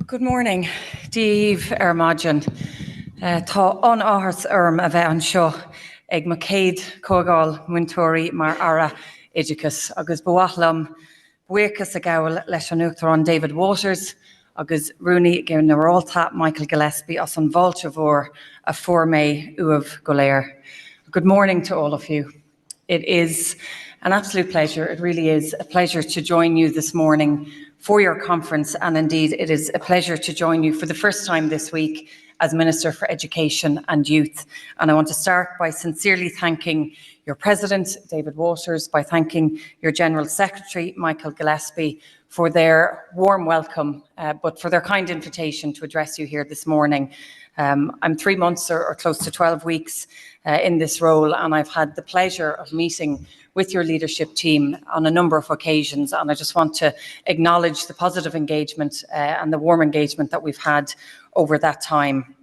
Good morning, Díomh Armagin. Tá an áthas a bheith an seo ag macéad cógáil muintóirí mar ara Oidicus agus buaithlam buíochas a gabhfuil leis an uachtarán David Waters agus Rooney gin na Rálta Michael Gillespie as an bhailte mhór a formé uamh go léir. Good morning to all of you. It is an absolute pleasure, it really is a pleasure to join you this morning for your conference, and indeed it is a pleasure to join you for the first time this week as Minister for Education and Youth. And I want to start by sincerely thanking your President, David Waters, by thanking your General Secretary, Michael Gillespie, for their warm welcome, but for their kind invitation to address you here this morning. I'm 3 months or close to 12 weeks in this role, and I've had the pleasure of meeting with your leadership team on a number of occasions, and I just want to acknowledge the positive engagement and the warm engagement that we've had over that time.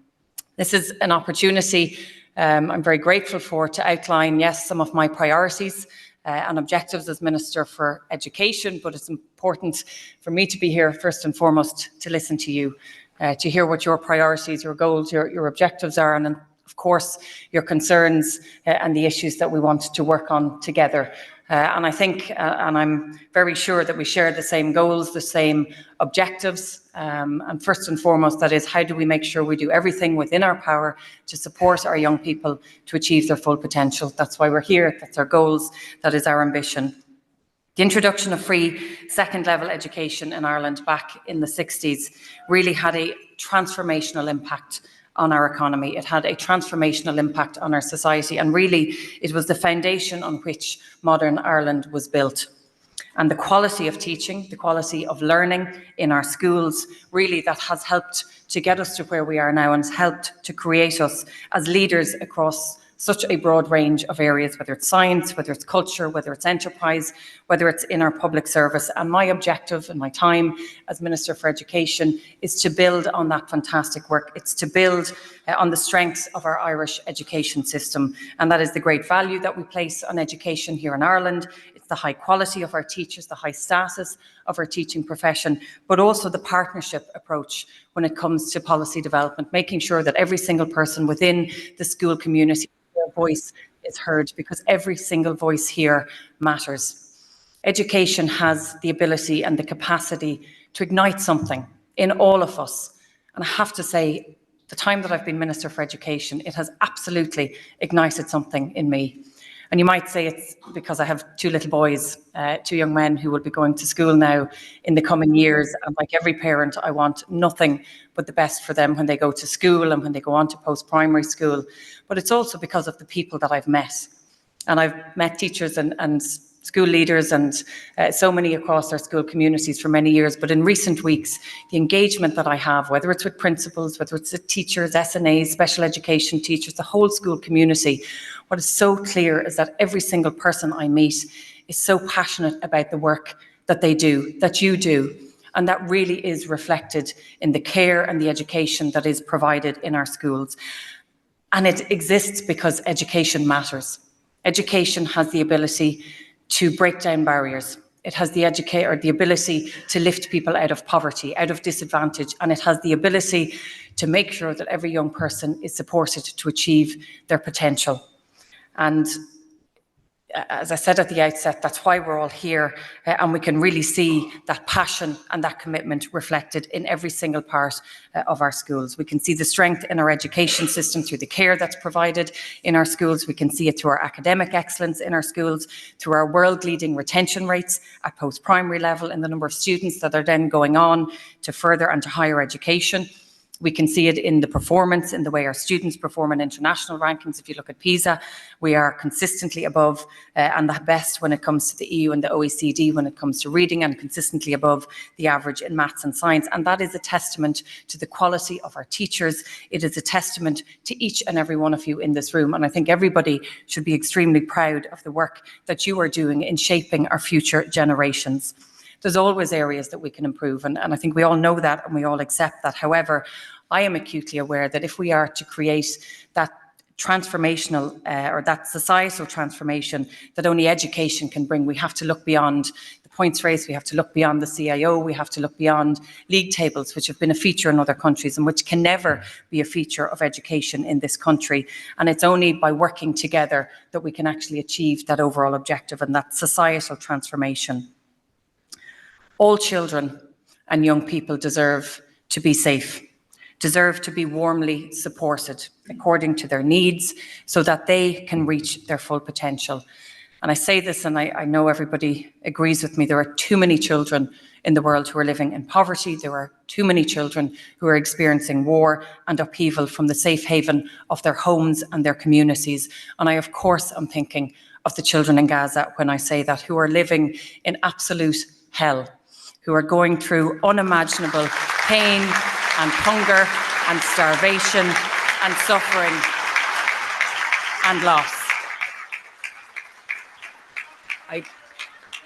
This is an opportunity I'm very grateful for to outline, yes, some of my priorities and objectives as Minister for Education, but it's important for me to be here first and foremost to listen to you, to hear what your priorities, your goals, your objectives are, and of course your concerns and the issues that we want to work on together. And I think, and I'm very sure that we share the same goals, the same objectives, and first and foremost, that is, how do we make sure we do everything within our power to support our young people to achieve their full potential? That's why we're here, that's our goals, that is our ambition. The introduction of free second-level education in Ireland back in the 60s really had a transformational impact on our economy. It had a transformational impact on our society, and really it was the foundation on which modern Ireland was built. And the quality of teaching, the quality of learning in our schools, really that has helped to get us to where we are now and has helped to create us as leaders across such a broad range of areas, whether it's science, whether it's culture, whether it's enterprise, whether it's in our public service. And my objective and my time as Minister for Education is to build on that fantastic work. It's to build on the strengths of our Irish education system. And that is the great value that we place on education here in Ireland. It's the high quality of our teachers, the high status of our teaching profession, but also the partnership approach when it comes to policy development, making sure that every single person within the school community, their voice is heard, because every single voice here matters. Education has the ability and the capacity to ignite something in all of us. And I have to say, the time that I've been Minister for Education, it has absolutely ignited something in me. And you might say it's because I have two little boys, two young men who will be going to school now in the coming years. And like every parent, I want nothing but the best for them when they go to school and when they go on to post-primary school. But it's also because of the people that I've met. And I've met teachers and school leaders and so many across our school communities for many years. But in recent weeks, the engagement that I have, whether it's with principals, whether it's with teachers, SNAs, special education teachers, the whole school community, what is so clear is that every single person I meet is so passionate about the work that they do, that you do. And that really is reflected in the care and the education that is provided in our schools. And it exists because education matters. Education has the ability to break down barriers. It has the ability to lift people out of poverty, out of disadvantage, and it has the ability to make sure that every young person is supported to achieve their potential. And as I said at the outset, that's why we're all here, and we can really see that passion and that commitment reflected in every single part of our schools. We can see the strength in our education system through the care that's provided in our schools. We can see it through our academic excellence in our schools, through our world-leading retention rates at post-primary level and the number of students that are then going on to further and to higher education. We can see it in the performance, in the way our students perform in international rankings. If you look at PISA, we are consistently above and the best when it comes to the EU and the OECD when it comes to reading, and consistently above the average in maths and science. And that is a testament to the quality of our teachers. It is a testament to each and every one of you in this room. And I think everybody should be extremely proud of the work that you are doing in shaping our future generations. There's always areas that we can improve, and I think we all know that and we all accept that. However, I am acutely aware that if we are to create that transformational or that societal transformation that only education can bring. We have to look beyond the points race, we have to look beyond the CIO, we have to look beyond league tables, which have been a feature in other countries and which can never be a feature of education in this country. And it's only by working together that we can actually achieve that overall objective and that societal transformation. All children and young people deserve to be safe, deserve to be warmly supported according to their needs so that they can reach their full potential. And I say this, and I know everybody agrees with me, there are too many children in the world who are living in poverty. There are too many children who are experiencing war and upheaval from the safe haven of their homes and their communities. And I, of course, am thinking of the children in Gaza when I say that, who are living in absolute hell, who are going through unimaginable pain and hunger and starvation and suffering and loss.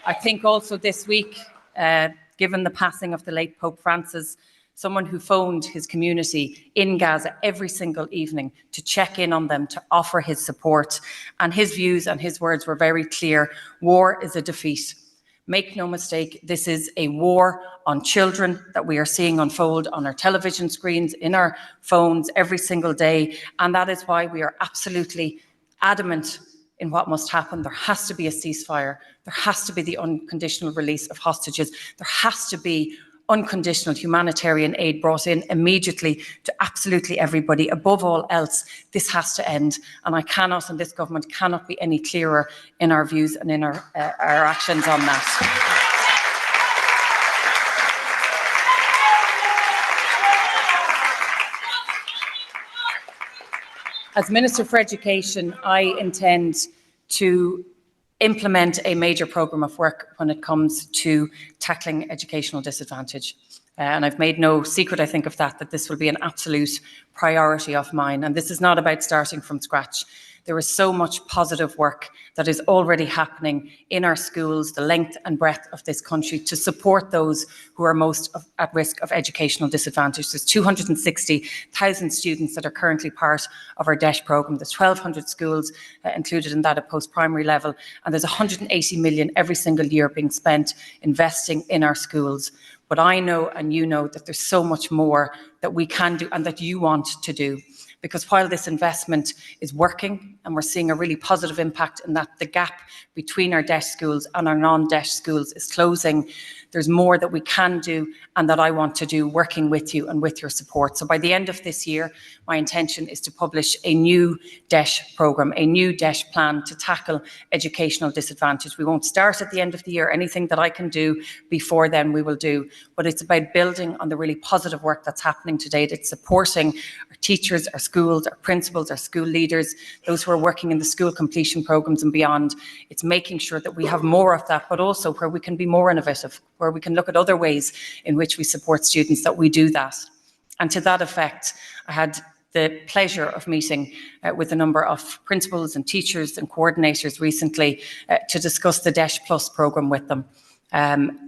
I think also this week, given the passing of the late Pope Francis, someone who phoned his community in Gaza every single evening to check in on them, to offer his support, and his views and his words were very clear. War is a defeat. Make no mistake, this is a war on children that we are seeing unfold on our television screens, in our phones every single day. And that is why we are absolutely adamant in what must happen. There has to be a ceasefire. There has to be the unconditional release of hostages. There has to be unconditional humanitarian aid brought in immediately to absolutely everybody. Above all else, this has to end. And I cannot, and this government cannot be any clearer in our views and in our actions on that. As Minister for Education, I intend to implement a major programme of work when it comes to tackling educational disadvantage. And I've made no secret, I think, of that this will be an absolute priority of mine. And this is not about starting from scratch. There is so much positive work that is already happening in our schools, the length and breadth of this country, to support those who are most at risk of educational disadvantage. There's 260,000 students that are currently part of our DESH programme. There's 1,200 schools included in that at post-primary level. And there's 180 million every single year being spent investing in our schools. But I know, and you know, that there's so much more that we can do and that you want to do. Because while this investment is working and we're seeing a really positive impact in that the gap between our DESH schools and our non-DESH schools is closing, there's more that we can do and that I want to do working with you and with your support. So by the end of this year, my intention is to publish a new DESH programme, a new DESH plan to tackle educational disadvantage. We won't start at the end of the year. Anything that I can do before then we will do. But it's about building on the really positive work that's happening to date. It's supporting our teachers, our schools, our principals, our school leaders, those who are working in the school completion programmes and beyond. It's making sure that we have more of that, but also where we can be more innovative, where we can look at other ways in which we support students, that we do that. And to that effect, I had the pleasure of meeting with a number of principals and teachers and coordinators recently to discuss the DESH Plus programme with them.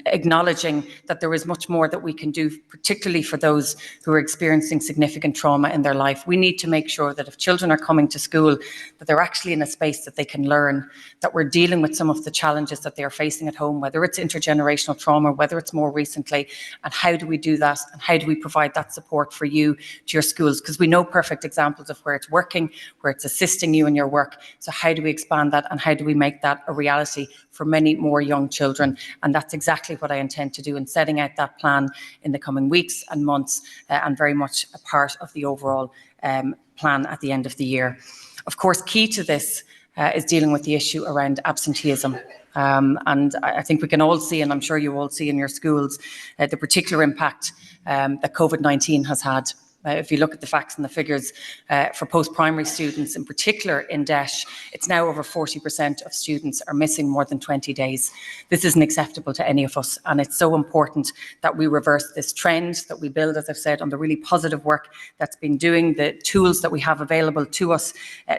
Acknowledging that there is much more that we can do, particularly for those who are experiencing significant trauma in their life. We need to make sure that if children are coming to school, that they're actually in a space that they can learn, that we're dealing with some of the challenges that they are facing at home, whether it's intergenerational trauma, whether it's more recently, and how do we do that, and how do we provide that support for you to your schools? Because we know perfect examples of where it's working, where it's assisting you in your work. So how do we expand that, and how do we make that a reality for many more young children? And that's exactly what I intend to do in setting out that plan in the coming weeks and months, and very much a part of the overall plan at the end of the year. Of course, key to this is dealing with the issue around absenteeism. And I think we can all see, and I'm sure you all see in your schools, the particular impact that COVID-19 has had. If you look at the facts and the figures for post-primary students, in particular in DESH, it's now over 40% of students are missing more than 20 days. This isn't acceptable to any of us, and it's so important that we reverse this trend, that we build, as I've said, on the really positive work that's been doing, the tools that we have available to us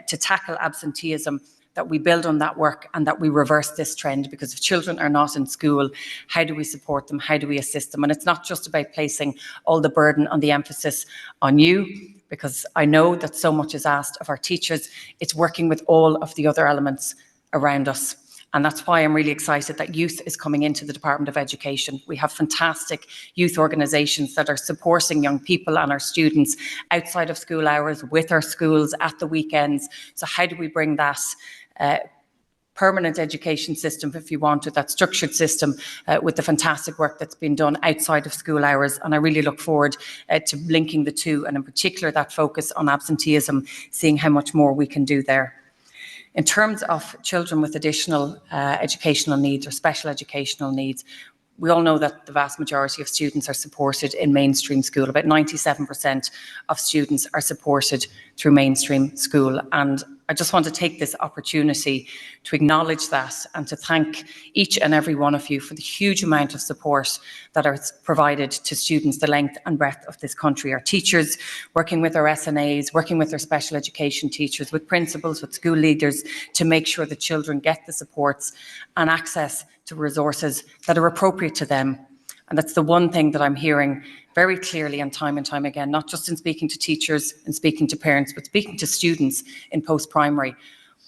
to tackle absenteeism, that we build on that work and that we reverse this trend. Because if children are not in school, how do we support them? How do we assist them? And it's not just about placing all the burden on the emphasis on you, because I know that so much is asked of our teachers. It's working with all of the other elements around us. And that's why I'm really excited that youth is coming into the Department of Education. We have fantastic youth organisations that are supporting young people and our students outside of school hours, with our schools, at the weekends. So how do we bring that permanent education system, if you want, with that structured system, with the fantastic work that's been done outside of school hours? And I really look forward to linking the two, and in particular that focus on absenteeism, seeing how much more we can do there. In terms of children with additional educational needs or special educational needs, we all know that the vast majority of students are supported in mainstream school. About 97% of students are supported through mainstream school. And I just want to take this opportunity to acknowledge that and to thank each and every one of you for the huge amount of support that is provided to students the length and breadth of this country. Our teachers, working with our SNAs, working with our special education teachers, with principals, with school leaders, to make sure that children get the supports and access to resources that are appropriate to them. And that's the one thing that I'm hearing very clearly and time again, not just in speaking to teachers and speaking to parents, but speaking to students in post-primary.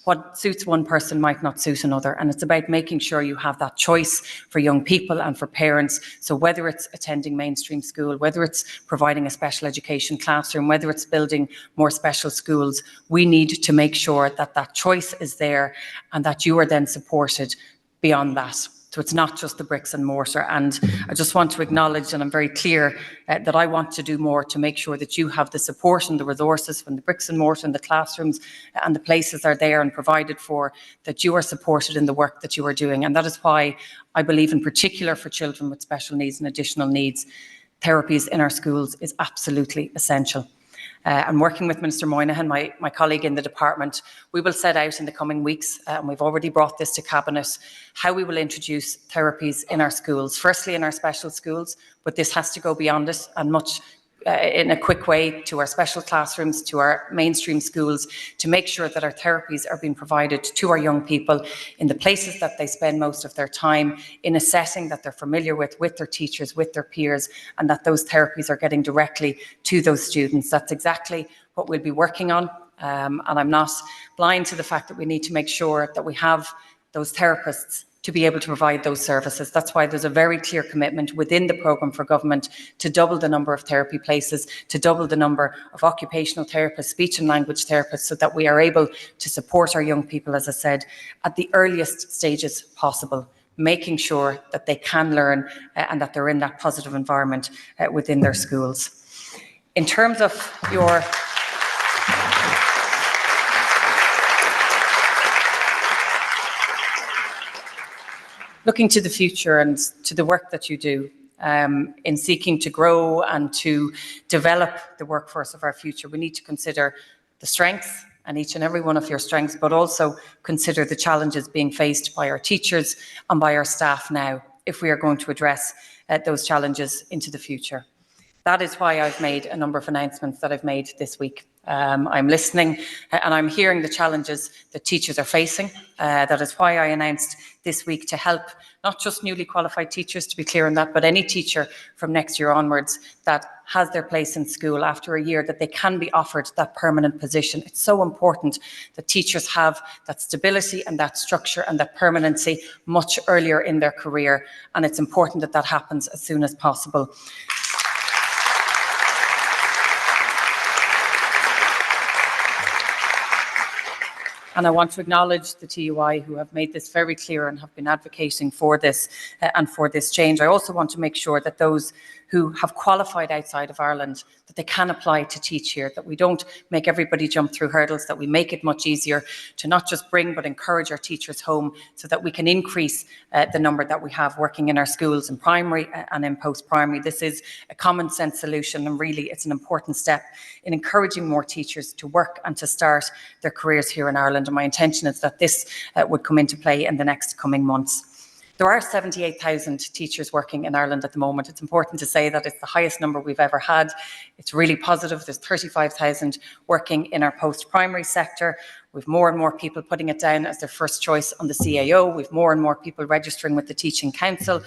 What suits one person might not suit another. And it's about making sure you have that choice for young people and for parents. So whether it's attending mainstream school, whether it's providing a special education classroom, whether it's building more special schools, we need to make sure that that choice is there and that you are then supported beyond that. So it's not just the bricks and mortar. And I just want to acknowledge, and I'm very clear that I want to do more to make sure that you have the support and the resources from the bricks and mortar and the classrooms and the places are there and provided for, that you are supported in the work that you are doing. And that is why I believe, in particular for children with special needs and additional needs, therapies in our schools is absolutely essential. And working with Minister Moynihan, my colleague in the department, we will set out in the coming weeks, and we've already brought this to Cabinet, how we will introduce therapies in our schools, firstly in our special schools, but this has to go beyond it and much in a quick way to our special classrooms, to our mainstream schools, to make sure that our therapies are being provided to our young people in the places that they spend most of their time, in a setting that they're familiar with their teachers, with their peers, and that those therapies are getting directly to those students. That's exactly what we'll be working on. And I'm not blind to the fact that we need to make sure that we have those therapists to be able to provide those services. That's why there's a very clear commitment within the programme for government to double the number of therapy places, to double the number of occupational therapists, speech and language therapists, so that we are able to support our young people, as I said, at the earliest stages possible, making sure that they can learn and that they're in that positive environment within their schools. In terms of your looking to the future and to the work that you do in seeking to grow and to develop the workforce of our future, we need to consider the strengths and each and every one of your strengths, but also consider the challenges being faced by our teachers and by our staff now, if we are going to address those challenges into the future. That is why I've made a number of announcements that I've made this week. I'm listening and I'm hearing the challenges that teachers are facing. That is why I announced this week to help not just newly qualified teachers, to be clear on that, but any teacher from next year onwards that has their place in school after a year, that they can be offered that permanent position. It's so important that teachers have that stability and that structure and that permanency much earlier in their career, and it's important that that happens as soon as possible. And I want to acknowledge the TUI, who have made this very clear and have been advocating for this and for this change. I also want to make sure that those who have qualified outside of Ireland, that they can apply to teach here, that we don't make everybody jump through hurdles, that we make it much easier to not just bring but encourage our teachers home, so that we can increase the number that we have working in our schools in primary and in post-primary. This is a common sense solution, and really it's an important step in encouraging more teachers to work and to start their careers here in Ireland. And my intention is that this would come into play in the next coming months. There are 78,000 teachers working in Ireland at the moment. It's important to say that it's the highest number we've ever had. It's really positive. There's 35,000 working in our post-primary sector. We've more and more people putting it down as their first choice on the CAO. We've more and more people registering with the Teaching Council.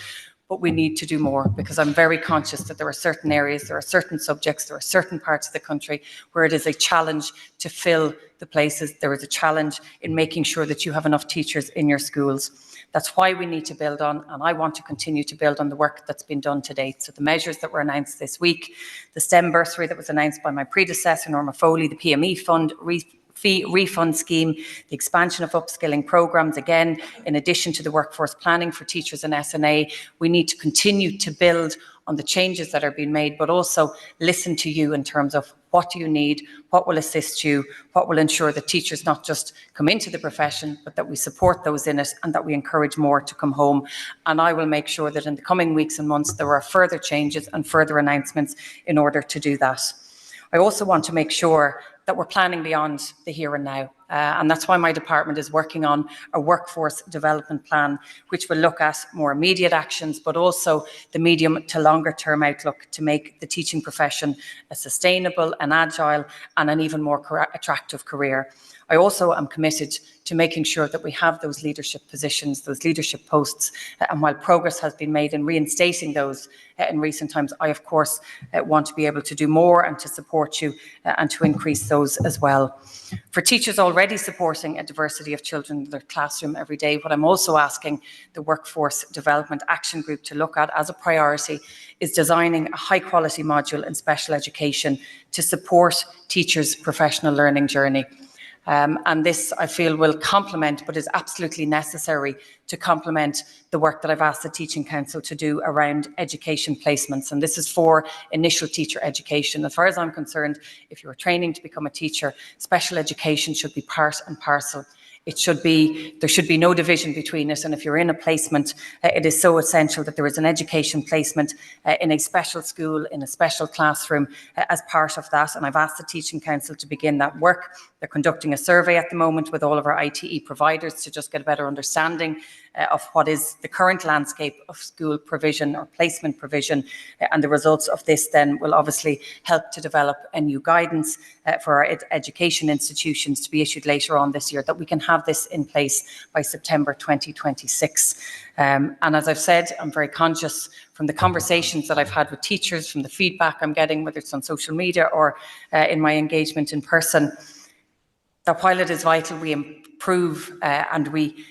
but we need to do more, because I'm very conscious that there are certain areas, there are certain subjects, there are certain parts of the country where it is a challenge to fill the places. There is a challenge in making sure that you have enough teachers in your schools. That's why we need to build on, and I want to continue to build on the work that's been done to date. So the measures that were announced this week, the STEM bursary that was announced by my predecessor, Norma Foley, the PME fund, fee refund scheme, the expansion of upskilling programmes, again, in addition to the workforce planning for teachers and SNA, we need to continue to build on the changes that are being made, but also listen to you in terms of what do you need, what will assist you, what will ensure that teachers not just come into the profession, but that we support those in it and that we encourage more to come home. And I will make sure that in the coming weeks and months there are further changes and further announcements in order to do that. I also want to make sure that we're planning beyond the here and now. And that's why my department is working on a workforce development plan, which will look at more immediate actions, but also the medium to longer term outlook to make the teaching profession a sustainable, an agile, and an even more attractive career. I also am committed to making sure that we have those leadership positions, those leadership posts, and while progress has been made in reinstating those in recent times, I of course want to be able to do more and to support you and to increase those as well. For teachers already supporting a diversity of children in their classroom every day, what I'm also asking the Workforce Development Action Group to look at as a priority is designing a high quality module in special education to support teachers' professional learning journey. And this, I feel, will complement, but is absolutely necessary to complement the work that I've asked the Teaching Council to do around education placements. And this is for initial teacher education. As far as I'm concerned, if you're training to become a teacher, special education should be part and parcel. There should be no division between it. And if you're in a placement, it is so essential that there is an education placement in a special school, in a special classroom as part of that. And I've asked the Teaching Council to begin that work. They're conducting a survey at the moment with all of our ITE providers to just get a better understanding of what is the current landscape of school provision or placement provision, and the results of this then will obviously help to develop a new guidance for our education institutions to be issued later on this year, that we can have this in place by September 2026. And as I've said, I'm very conscious from the conversations that I've had with teachers, from the feedback I'm getting, whether it's on social media or in my engagement in person, that while it is vital we improve and we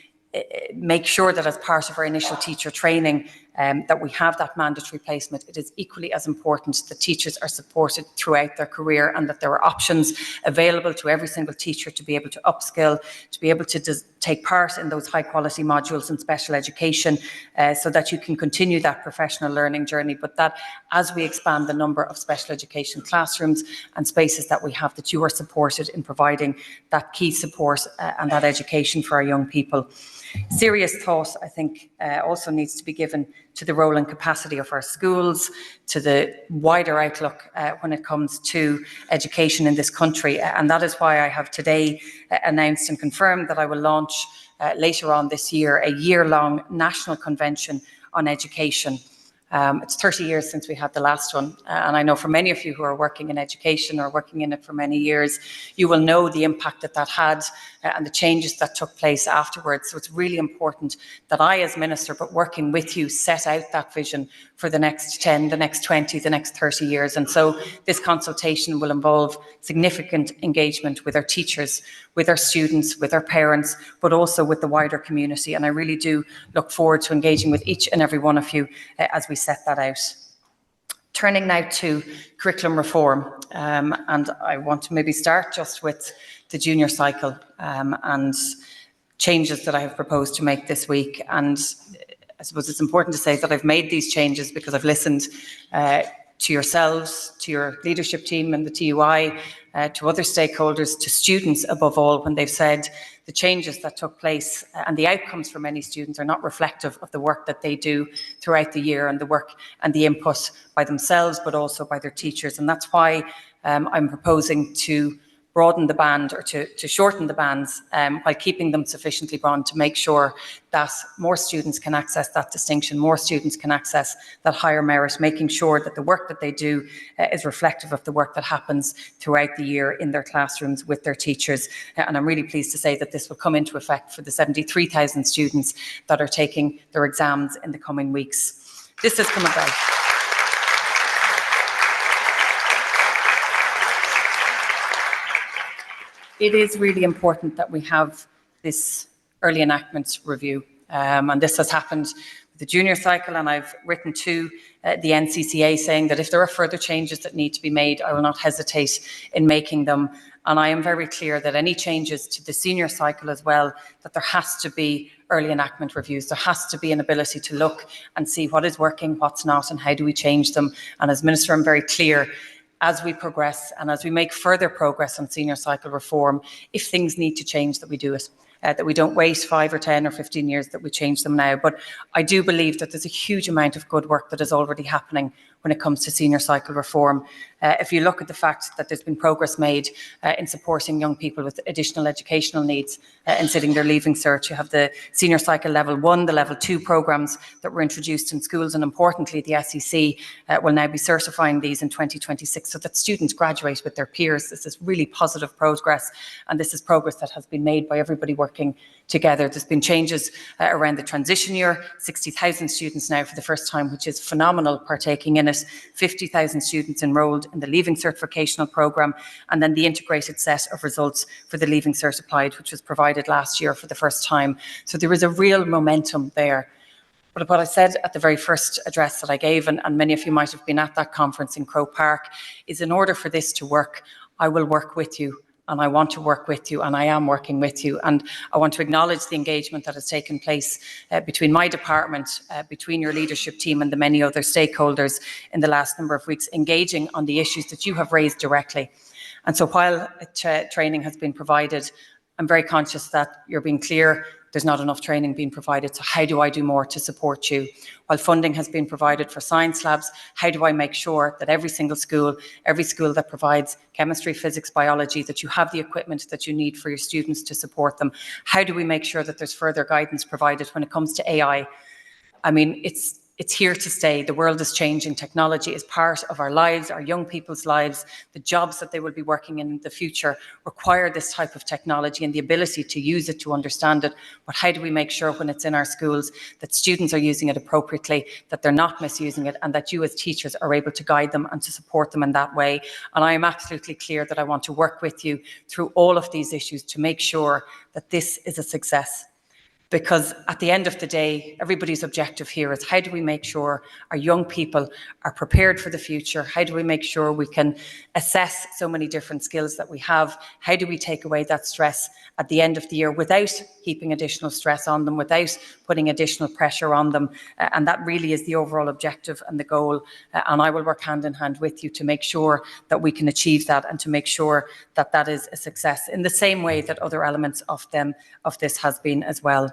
make sure that as part of our initial teacher training that we have that mandatory placement, it is equally as important that teachers are supported throughout their career and that there are options available to every single teacher to be able to upskill, to be able to take part in those high quality modules in special education so that you can continue that professional learning journey, but that as we expand the number of special education classrooms and spaces that we have, that you are supported in providing that key support and that education for our young people. Serious thought, I think, also needs to be given to the role and capacity of our schools, to the wider outlook when it comes to education in this country. And that is why I have today announced and confirmed that I will launch later on this year a year-long national convention on education. It's 30 years since we had the last one, and I know for many of you who are working in education or working in it for many years, you will know the impact that that had and the changes that took place afterwards. So it's really important that I as Minister, but working with you, set out that vision for the next 10, the next 20, the next 30 years. And so this consultation will involve significant engagement with our teachers, with our students, with our parents, but also with the wider community. And I really do look forward to engaging with each and every one of you as we set that out. Turning now to curriculum reform, and I want to maybe start just with the junior cycle and changes that I have proposed to make this week. And I suppose it's important to say that I've made these changes because I've listened to yourselves, to your leadership team and the TUI, to other stakeholders, to students above all, when they've said the changes that took place and the outcomes for many students are not reflective of the work that they do throughout the year and the work and the input by themselves, but also by their teachers. And that's why I'm proposing to broaden the band, or to shorten the bands while keeping them sufficiently broad, to make sure that more students can access that distinction, more students can access that higher merit, making sure that the work that they do is reflective of the work that happens throughout the year in their classrooms with their teachers. And I'm really pleased to say that this will come into effect for the 73,000 students that are taking their exams in the coming weeks. This has come about. It is really important that we have this early enactment review, and this has happened with the junior cycle, and I've written to the NCCA saying that if there are further changes that need to be made, I will not hesitate in making them. And I am very clear that any changes to the senior cycle as well, that there has to be early enactment reviews. There has to be an ability to look and see what is working, what's not, and how do we change them. And as Minister, I'm very clear, as we progress and as we make further progress on senior cycle reform, if things need to change, that we do it. That we don't wait 5 or 10 or 15 years, that we change them now. But I do believe that there's a huge amount of good work that is already happening when it comes to senior cycle reform. If you look at the fact that there's been progress made in supporting young people with additional educational needs in sitting their leaving cert, you have the senior cycle level 1, the level 2 programmes that were introduced in schools, and importantly the SEC will now be certifying these in 2026 so that students graduate with their peers. This is really positive progress, and this is progress that has been made by everybody working together. There's been changes around the transition year, 60,000 students now for the first time, which is phenomenal, partaking in it, 50,000 students enrolled in the Leaving Certificational Programme, and then the integrated set of results for the Leaving Cert Applied, which was provided last year for the first time. So there is a real momentum there. But what I said at the very first address that I gave, and many of you might have been at that conference in Croke Park, is in order for this to work, I will work with you. And I want to work with you, and I am working with you. And I want to acknowledge the engagement that has taken place between my department, between your leadership team and the many other stakeholders in the last number of weeks, engaging on the issues that you have raised directly. And so while training has been provided, I'm very conscious that you're being clear there's not enough training being provided. So how do I do more to support you? While funding has been provided for science labs, how do I make sure that every single school, every school that provides chemistry, physics, biology, that you have the equipment that you need for your students to support them? How do we make sure that there's further guidance provided when it comes to AI? I mean, it's here to stay. The world is changing. Technology is part of our lives, our young people's lives. The jobs that they will be working in the future require this type of technology and the ability to use it, to understand it. But how do we make sure when it's in our schools that students are using it appropriately, that they're not misusing it, and that you as teachers are able to guide them and to support them in that way? And I am absolutely clear that I want to work with you through all of these issues to make sure that this is a success. Because at the end of the day, everybody's objective here is how do we make sure our young people are prepared for the future? How do we make sure we can assess so many different skills that we have? How do we take away that stress at the end of the year without heaping additional stress on them, without putting additional pressure on them? And that really is the overall objective and the goal. And I will work hand in hand with you to make sure that we can achieve that and to make sure that that is a success in the same way that other elements of this has been as well.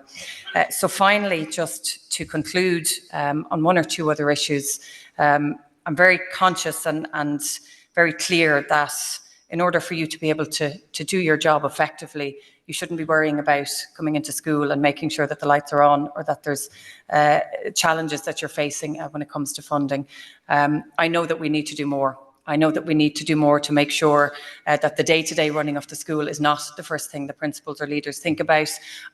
So finally, just to conclude on one or two other issues, I'm very conscious and very clear that in order for you to be able to do your job effectively, you shouldn't be worrying about coming into school and making sure that the lights are on or that there's challenges that you're facing when it comes to funding. I know that we need to do more. I know that we need to do more to make sure that the day-to-day running of the school is not the first thing the principals or leaders think about.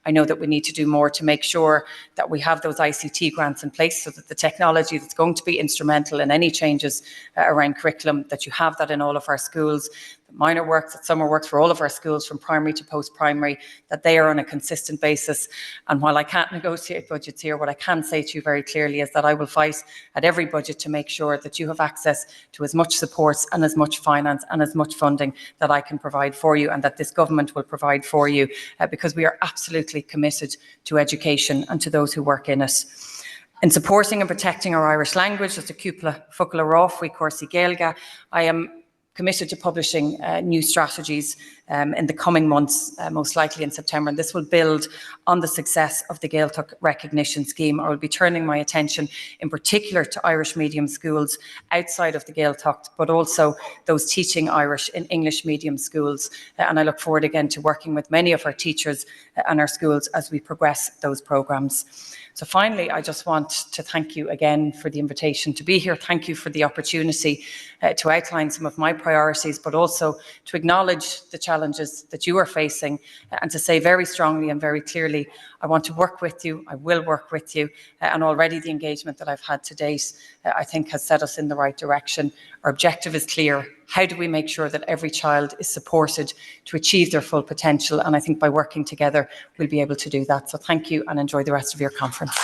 I know that we need to do more to make sure that we have those ICT grants in place so that the technology that's going to be instrumental in any changes around curriculum, that you have that in all of our schools. Minor works, that summer works for all of our schools from primary to post-primary, that they are on a consistent basis. And while I can't negotiate budgets here, what I can say to you very clearly is that I will fight at every budget to make sure that you have access to as much support and as much finance and as much funding that I can provide for you and that this government will provide for you, because we are absolutely committed to education and to those who work in it. In supporting and protecting our Irish language, as a cúpla focail roth, we Corsi Gaelga, I am committed to publishing new strategies in the coming months, most likely in September, and this will build on the success of the Gaeltacht recognition scheme. I will be turning my attention in particular to Irish medium schools outside of the Gaeltacht, but also those teaching Irish in English medium schools, and I look forward again to working with many of our teachers and our schools as we progress those programmes. So finally, I just want to thank you again for the invitation to be here. Thank you for the opportunity to outline some of my priorities, but also to acknowledge the challenges that you are facing and to say very strongly and very clearly, I want to work with you, I will work with you, and already the engagement that I've had to date, I think has set us in the right direction. Our objective is clear. How do we make sure that every child is supported to achieve their full potential? And I think by working together, we'll be able to do that. So thank you and enjoy the rest of your conference.